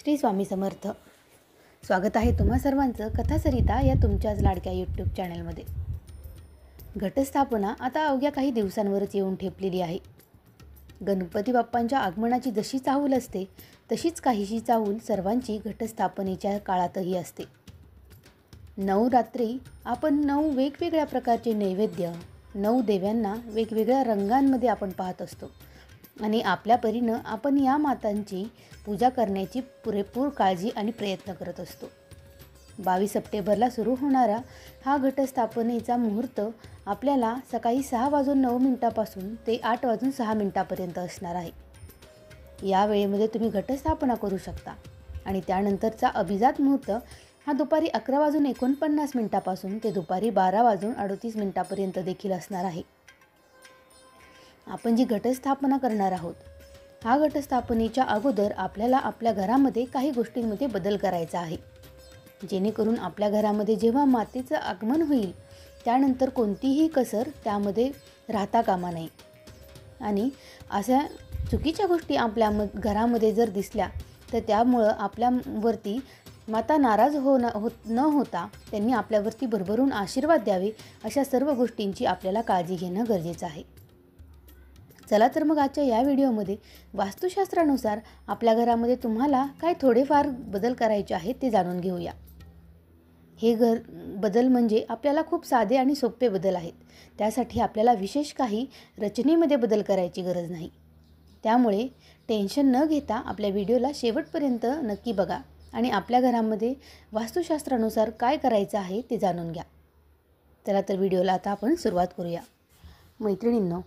श्री स्वामी समर्थ. स्वागत आहे तुम्हा सर्वांचं कथासरिता या तुमच्याच लाडक्या यूट्यूब चॅनलमध्ये. घटस्थापना आता अवघ्या काही दिवसांवरच येऊन ठेपलेली आहे. गणपती बाप्पांच्या आगमनाची जशी चाहूल असते तशीच काहीशी चाहूल सर्वांची घटस्थापनेच्या काळातही असते. 9 रात्री आपण 9 वेगवेगळ्या प्रकारचे नैवेद्य 9 देव्यांना वेगवेगळ्या रंगांमध्ये आपण पाहत असतो आणि आपल्या परीनं आपण या मातांची पूजा करण्याची पुरेपूर काळजी आणि प्रयत्न करत असतो. 22 सप्टेंबरला सुरू होणारा हा घटस्थापनेचा मुहूर्त आपल्याला सकाळी 6:09 ते 8:06 असणार आहे. या वेळेमध्ये तुम्ही घटस्थापना करू शकता आणि त्यानंतरचा अभिजात मुहूर्त हा दुपारी 11:49 ते दुपारी 12:38 देखील असणार आहे. आपण जी घटस्थापना करणार आहोत हा घटस्थापनेच्या अगोदर आपल्याला आपल्या घरामध्ये काही गोष्टींमध्ये बदल करायचा आहे, जेणेकरून आपल्या घरामध्ये जेव्हा मातेचं आगमन होईल त्यानंतर कोणतीही कसर त्यामध्ये राहता कामा नये. आणि अशा चुकीच्या गोष्टी आपल्या घरामध्ये जर दिसल्या तर त्यामुळं आपल्यावरती माता नाराज न होता त्यांनी आपल्यावरती भरभरून आशीर्वाद द्यावे, अशा सर्व गोष्टींची आपल्याला काळजी घेणं गरजेचं आहे. चला तर मग आजच्या या व्हिडिओमध्ये वास्तुशास्त्रानुसार आपल्या घरामध्ये तुम्हाला काय थोडेफार बदल करायचे आहेत ते जाणून घेऊया. हे बदल म्हणजे आपल्याला खूप साधे आणि सोपे बदल आहेत. त्यासाठी आपल्याला विशेष काही रचनेमध्ये बदल करायची गरज नाही. त्यामुळे टेन्शन न घेता आपल्या व्हिडिओला शेवटपर्यंत नक्की बघा आणि आपल्या घरामध्ये वास्तुशास्त्रानुसार काय करायचं आहे ते जाणून घ्या. चला तर व्हिडिओला आता आपण सुरुवात करूया. मैत्रिणींनो,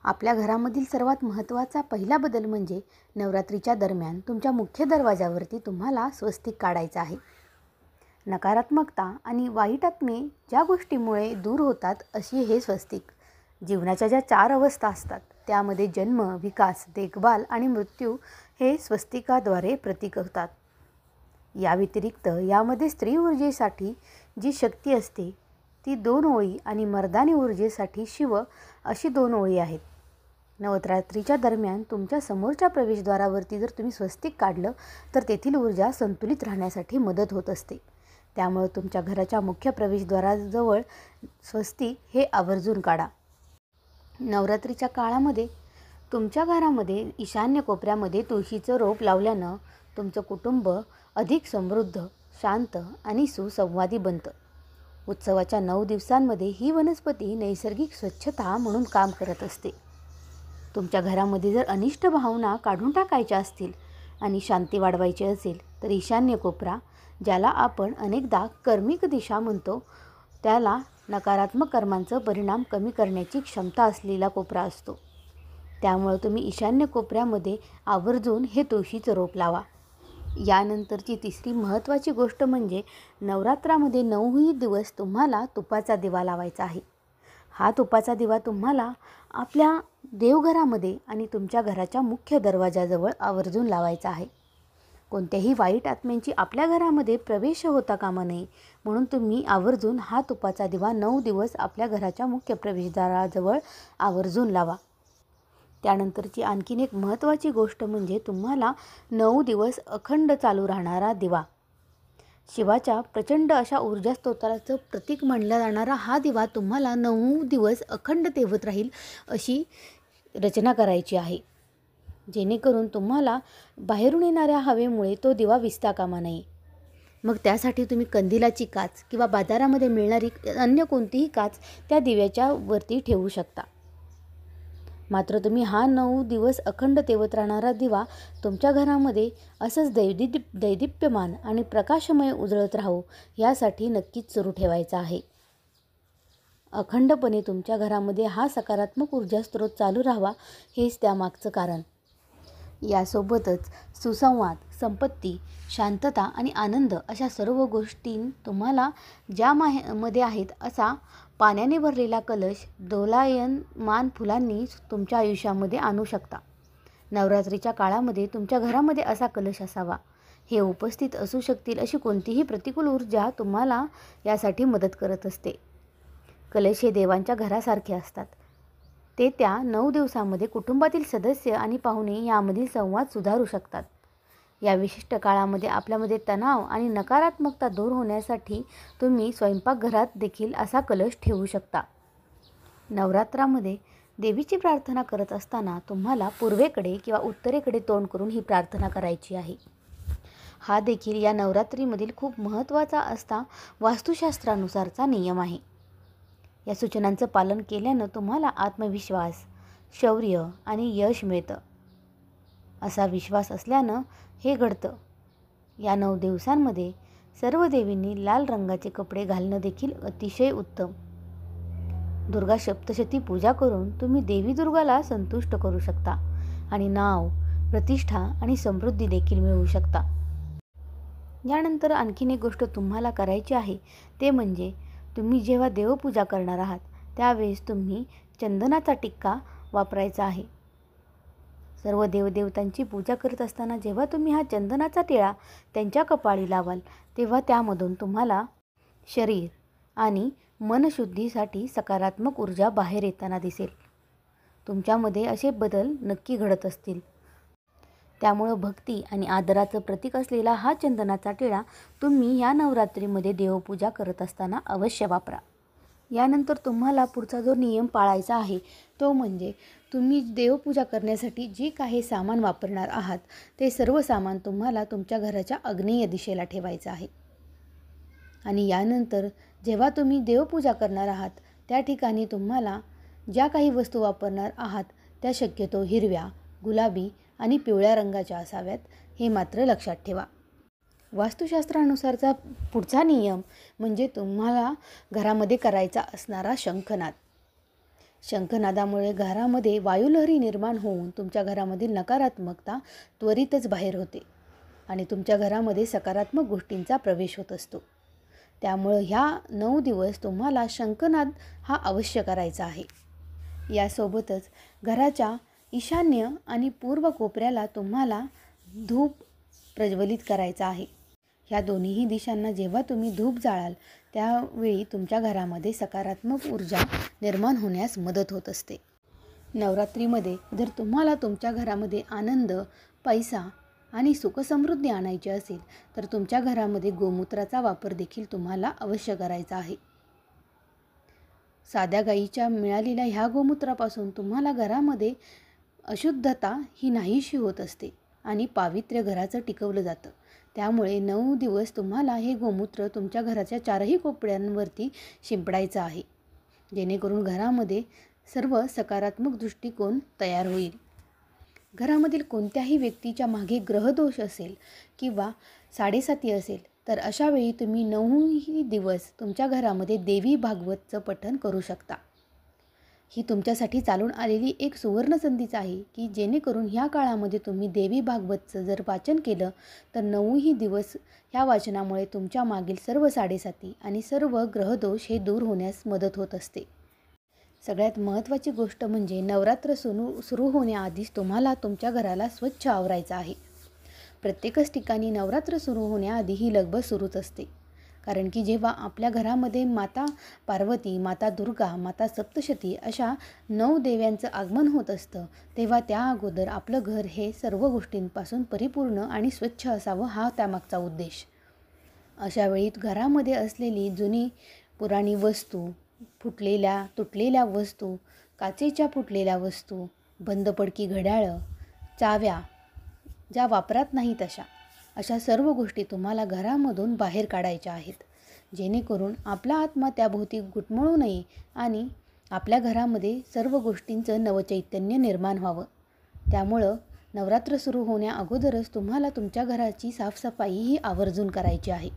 आपल्या घरामधील सर्वात महत्त्वाचा पहिला बदल म्हणजे नवरात्रीच्या दरम्यान तुमच्या मुख्य दरवाजावरती तुम्हाला स्वस्तिक काढायचं आहे. नकारात्मकता आणि वाईट आत्मे ज्या गोष्टीमुळे दूर होतात अशी हे स्वस्तिक. जीवनाच्या ज्या 4 अवस्था असतात त्यामध्ये जन्म, विकास, देखभाल आणि मृत्यू हे स्वस्तिकाद्वारे प्रतीक होतात. या व्यतिरिक्त यामध्ये स्त्री ऊर्जेसाठी जी शक्ती असते ती 2 ओळी आणि मर्दानी ऊर्जेसाठी शिव अशी 2 ओळी आहेत. नवरात्रीच्या दरम्यान तुमच्या समोरच्या प्रवेशद्वारावरती जर तुम्ही स्वस्तिक काढलं तर तेथील ऊर्जा संतुलित राहण्यासाठी मदत होत असते. त्यामुळे तुमच्या घराच्या मुख्य प्रवेशद्वाराजवळ स्वस्तिक हे आवर्जून काढा. नवरात्रीच्या काळामध्ये तुमच्या घरामध्ये ईशान्य कोपऱ्यामध्ये तुळशीचं रोप लावल्यानं तुमचं कुटुंब अधिक समृद्ध, शांत आणि सुसंवादी बनतं. उत्सवाच्या 9 दिवसांमध्ये ही वनस्पती नैसर्गिक स्वच्छता म्हणून काम करत असते. तुमच्या घरामध्ये जर अनिष्ट भावना काढून टाकायच्या असतील आणि शांती वाढवायची असेल तर ईशान्य कोपरा, ज्याला आपण अनेकदा कर्मिक दिशा म्हणतो, त्याला नकारात्मक कर्मांचा परिणाम कमी करण्याची क्षमता असलेला कोपरा असतो. त्यामुळे तुम्ही ईशान्य कोपऱ्यामध्ये आवर्जून हे तुळशीचं रोप लावा. यानंतरची तिसरी महत्त्वाची गोष्ट म्हणजे नवरात्रामध्ये 9ही दिवस तुम्हाला तुपाचा दिवा लावायचा आहे. हा तुपाचा दिवा तुम्हाला आपल्या देवघरामध्ये आणि तुमच्या घराच्या मुख्य दरवाजाजवळ आवर्जून लावायचा आहे. कोणत्याही वाईट आत्म्यांची आपल्या घरामध्ये प्रवेश होता कामा नये म्हणून तुम्ही आवर्जून हा तुपाचा दिवा 9 दिवस आपल्या घराच्या मुख्य प्रवेशद्वाराजवळ आवर्जून लावा. त्यानंतरची आणखीन एक महत्त्वाची गोष्ट म्हणजे तुम्हाला 9 दिवस अखंड चालू राहणारा दिवा, शिवाच्या प्रचंड अशा ऊर्जा स्तोत्राचं प्रतीक मानला जाणारा हा दिवा तुम्हाला 9 दिवस अखंड तेवत राहील अशी रचना करायची आहे, जेणेकरून तुम्हाला बाहेरून येणाऱ्या हवेमुळे तो दिवा विझता कामा नये. मग त्यासाठी तुम्ही कंदिलाची काच किंवा बाजारामध्ये मिळणारी अन्य कोणतीही काच त्या दिव्याच्या वरती ठेवू शकता. मात्र तुम्ही हा 9 दिवस अखंड तेवत राहणारा दिवा तुमच्या घरामध्ये असंच दैदिप्यमान आणि प्रकाशमय उजळत राहो यासाठी नक्कीच सुरू ठेवायचा आहे. अखंडपणे तुमच्या घरामध्ये हा सकारात्मक ऊर्जा स्रोत चालू राहावा हेच त्यामागचं कारण. यासोबतच सुसंवाद, संपत्ती, शांतता आणि आनंद अशा सर्व गोष्टी तुम्हाला ज्या मध्ये आहेत असा पाण्याने भरलेला कलश दोलायमान फुलांनी तुमच्या आयुष्यामध्ये आणू शकता. नवरात्रीच्या काळामध्ये तुमच्या घरामध्ये असा कलश असावा. हे उपस्थित असू शकतील अशी कोणतीही प्रतिकूल ऊर्जा तुम्हाला यासाठी मदत करत असते. कलश हे देवांच्या घरासारखे असतात. ते त्या 9 दिवसांमध्ये कुटुंबातील सदस्य आणि पाहुणे यामधील संवाद सुधारू शकतात. या विशिष्ट काळामध्ये आपल्यामध्ये तणाव आणि नकारात्मकता दूर होण्यासाठी तुम्ही स्वयंपाकघरात देखील असा कलश ठेवू शकता. नवरात्रामध्ये देवीची प्रार्थना करत असताना तुम्हाला पूर्वेकडे किंवा उत्तरेकडे तोंड करून ही प्रार्थना करायची आहे. हा देखील या नवरात्रीमधील खूप महत्त्वाचा असा वास्तुशास्त्रानुसारचा नियम आहे. या सूचनांचं पालन केल्यानं तुम्हाला आत्मविश्वास, शौर्य आणि यश मिळतं. असा विश्वास असल्यानं हे घडतं. या 9 दिवसांमध्ये सर्व देवींनी लाल रंगाचे कपडे घालणं देखील अतिशय उत्तम. दुर्गा सप्तशती पूजा करून तुम्ही देवी दुर्गाला संतुष्ट करू शकता आणि नाव, प्रतिष्ठा आणि समृद्धी देखील मिळवू शकता. यानंतर आणखीन एक गोष्ट तुम्हाला करायची आहे, ते म्हणजे तुम्ही जेव्हा देवपूजा करणार आहात त्यावेळेस तुम्ही चंदनाचा टिक्का वापरायचा आहे. सर्व देवदेवतांची पूजा करत असताना जेव्हा तुम्ही हा चंदनाचा टिळा त्यांच्या कपाळी लावाल तेव्हा त्यामधून तुम्हाला शरीर आणि मनशुद्धीसाठी सकारात्मक ऊर्जा बाहेर येताना दिसेल. तुमच्यामध्ये असे बदल नक्की घडत असतील. त्यामुळं भक्ती आणि आदराचं प्रतीक असलेला हा चंदनाचा टिळा तुम्ही या नवरात्रीमध्ये देवपूजा करत असताना अवश्य वापरा. यानंतर तुम्हाला पुढचा जो नियम पाळायचा आहे तो म्हणजे तुम्ही देवपूजा करण्यासाठी जे काही सामान वापरणार आहात ते सर्व सामान तुम्हाला तुमच्या घराच्या आग्नेय दिशेला ठेवायचं आहे. आणि यानंतर जेव्हा तुम्ही देवपूजा करणार आहात त्या ठिकाणी तुम्हाला ज्या काही वस्तू वापरणार आहात त्या शक्यतो हिरव्या, गुलाबी आणि पिवळ्या रंगाच्या असाव्यात, हे मात्र लक्षात ठेवा. वास्तुशास्त्रानुसारचा पुढचा नियम म्हणजे तुम्हाला घरामध्ये करायचा असणारा शंखनाद. शंखनादामुळे घरामध्ये वायुलहरी निर्माण होऊन तुमच्या घरामधील नकारात्मकता त्वरितच बाहेर होते आणि तुमच्या घरामध्ये सकारात्मक गोष्टींचा प्रवेश होत असतो. त्यामुळं ह्या 9 दिवस तुम्हाला शंखनाद हा अवश्य करायचा आहे. यासोबतच घराच्या ईशान्य आणि पूर्व कोपऱ्याला तुम्हाला धूप प्रज्वलित करायचा आहे. ह्या दोन्हीही दिशांना जेव्हा तुम्ही धूप जाळाल त्यावेळी तुमच्या घरामध्ये सकारात्मक ऊर्जा निर्माण होण्यास मदत होत असते. नवरात्रीमध्ये जर तुम्हाला तुमच्या घरामध्ये आनंद, पैसा आणि सुखसमृद्धी आणायची असेल तर तुमच्या घरामध्ये गोमूत्राचा वापर देखील तुम्हाला अवश्य करायचा आहे. साध्या गाईच्या मिळालेल्या ह्या गोमूत्रापासून तुम्हाला घरामध्ये अशुद्धता ही नाहीशी होत असते आणि पावित्र्य घराचं टिकवलं जातं. त्यामुळे 9 दिवस तुम्हाला हे गोमूत्र तुमच्या घराच्या 4ही कोपऱ्यांवरती शिंपडायचं आहे, जेणेकरून घरामध्ये सर्व सकारात्मक दृष्टिकोन तयार होईल. घरामधील कोणत्याही व्यक्तीच्या मागे ग्रहदोष असेल किंवा 7.5 असेल तर अशा वेळी तुम्ही 9ही दिवस तुमच्या घरामध्ये देवी भागवतचं पठण करू शकता. ही तुमच्यासाठी चालून आलेली एक सुवर्ण संधीच आहे की जेणेकरून ह्या काळामध्ये तुम्ही देवी भागवतचं जर वाचन केलं तर 9ही दिवस ह्या वाचनामुळे तुमच्या मागील सर्व 7.5 आणि सर्व ग्रहदोष हे दूर होण्यास मदत होत असते. सगळ्यात महत्त्वाची गोष्ट म्हणजे नवरात्र सुरू होण्याआधीच तुम्हाला तुमच्या घराला स्वच्छ आवरायचं आहे. प्रत्येकच ठिकाणी नवरात्र सुरू होण्याआधी ही लगबग सुरूच असते. कारण की जेव्हा आपल्या घरामध्ये माता पार्वती, माता दुर्गा, माता सप्तशती अशा 9 देव्यांचं आगमन होत असतं तेव्हा त्या अगोदर आपलं घर हे सर्व गोष्टींपासून परिपूर्ण आणि स्वच्छ असावं हा त्यामागचा उद्देश. अशा वेळी घरामध्ये असलेली जुनी पुराणी वस्तू, फुटलेल्या तुटलेल्या वस्तू, काचेच्या फुटलेल्या वस्तू, बंद पडकी घड्याळं, चाव्या ज्या वापरात नाहीत अशा सर्व गोष्टी तुम्हाला घरामधून बाहेर काढायच्या आहेत, जेणेकरून आपला आत्मा त्याभोवती गुटमळू नये आणि आपल्या घरामध्ये सर्व गोष्टींचं नवचैतन्य निर्माण व्हावं. त्यामुळं नवरात्र सुरू होण्या अगोदरच तुम्हाला तुमच्या घराची साफसफाई ही आवर्जून करायची आहे.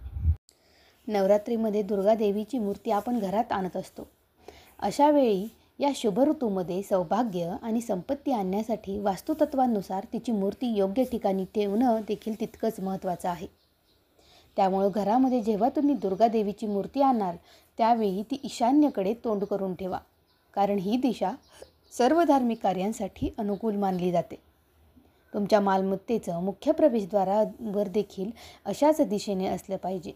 नवरात्रीमध्ये दुर्गा देवीची मूर्ती आपण घरात आणत असतो. अशा वेळी या शुभ ऋतूमध्ये सौभाग्य आणि संपत्ती आणण्यासाठी वास्तुतत्वानुसार तिची मूर्ती योग्य ठिकाणी ठेवणं देखील तितकंच महत्त्वाचं आहे. त्यामुळं घरामध्ये जेव्हा तुम्ही दुर्गा देवीची मूर्ती आणाल त्यावेळी ती ईशान्येकडे तोंड करून ठेवा, कारण ही दिशा सर्व धार्मिक कार्यांसाठी अनुकूल मानली जाते. तुमच्या मालमत्तेचं मुख्य प्रवेशद्वारावर देखील अशाच दिशेने असलं पाहिजे,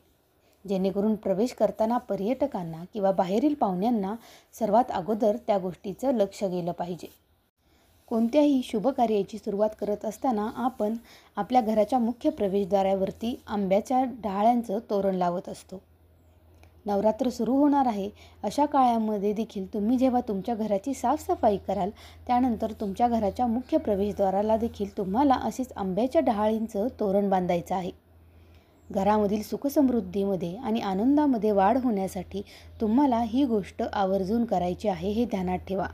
जेणेकरून प्रवेश करताना पर्यटकांना किंवा बाहेरील पाहुण्यांना सर्वात अगोदर त्या गोष्टीचं लक्ष गेलं पाहिजे. कोणत्याही शुभ कार्याची सुरुवात करत असताना आपण आपल्या घराच्या मुख्य प्रवेशद्वारावरती आंब्याच्या डहाळ्यांचं तोरण लावत असतो. नवरात्र सुरू होणार आहे अशा काळामध्ये देखील तुम्ही जेव्हा तुमच्या घराची साफसफाई कराल त्यानंतर तुमच्या घराच्या मुख्य प्रवेशद्वाराला देखील तुम्हाला असेच आंब्याच्या डहाळींचं तोरण बांधायचं आहे. घरामधील सुखसमृद्धीमध्ये आणि आनंदामध्ये वाढ होण्यासाठी तुम्हाला ही गोष्ट आवर्जून करायची आहे, हे ध्यानात ठेवा.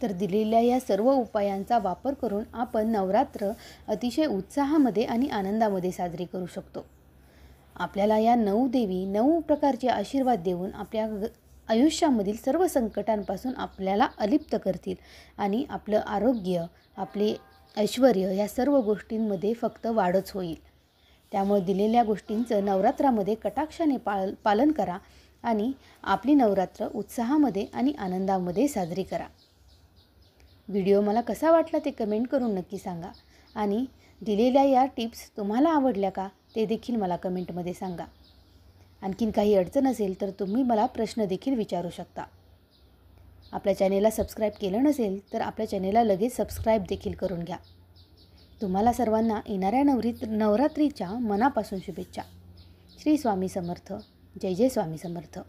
तर दिलेल्या या सर्व उपायांचा वापर करून आपण नवरात्र अतिशय उत्साहामध्ये आणि आनंदामध्ये साजरी करू शकतो. आपल्याला या 9 देवी 9 प्रकारचे आशीर्वाद देऊन आपल्या आयुष्यामधील सर्व संकटांपासून आपल्याला अलिप्त करतील आणि आपलं आरोग्य, आपले ऐश्वर्य या सर्व गोष्टींमध्ये फक्त वाढच होईल. त्यामुळे दिलेल्या गोष्टींचं नवरात्रामध्ये कटाक्षाने पालन करा आणि आपली नवरात्र उत्साहामध्ये आणि आनंदामध्ये साजरी करा. व्हिडिओ मला कसा वाटला ते कमेंट करून नक्की सांगा आणि दिलेल्या या टिप्स तुम्हाला आवडल्या का ते देखील मला कमेंटमध्ये सांगा. आणखीन काही अडचण असेल तर तुम्ही मला प्रश्न देखील विचारू शकता. आपल्या चॅनेलला सबस्क्राईब केलं नसेल तर आपल्या चॅनेलला लगेच सबस्क्राईब देखील करून घ्या. तुम्हाला सर्वांना येणाऱ्या नवरात्रीच्या मनापासून शुभेच्छा. श्री स्वामी समर्थ. जय जय स्वामी समर्थ.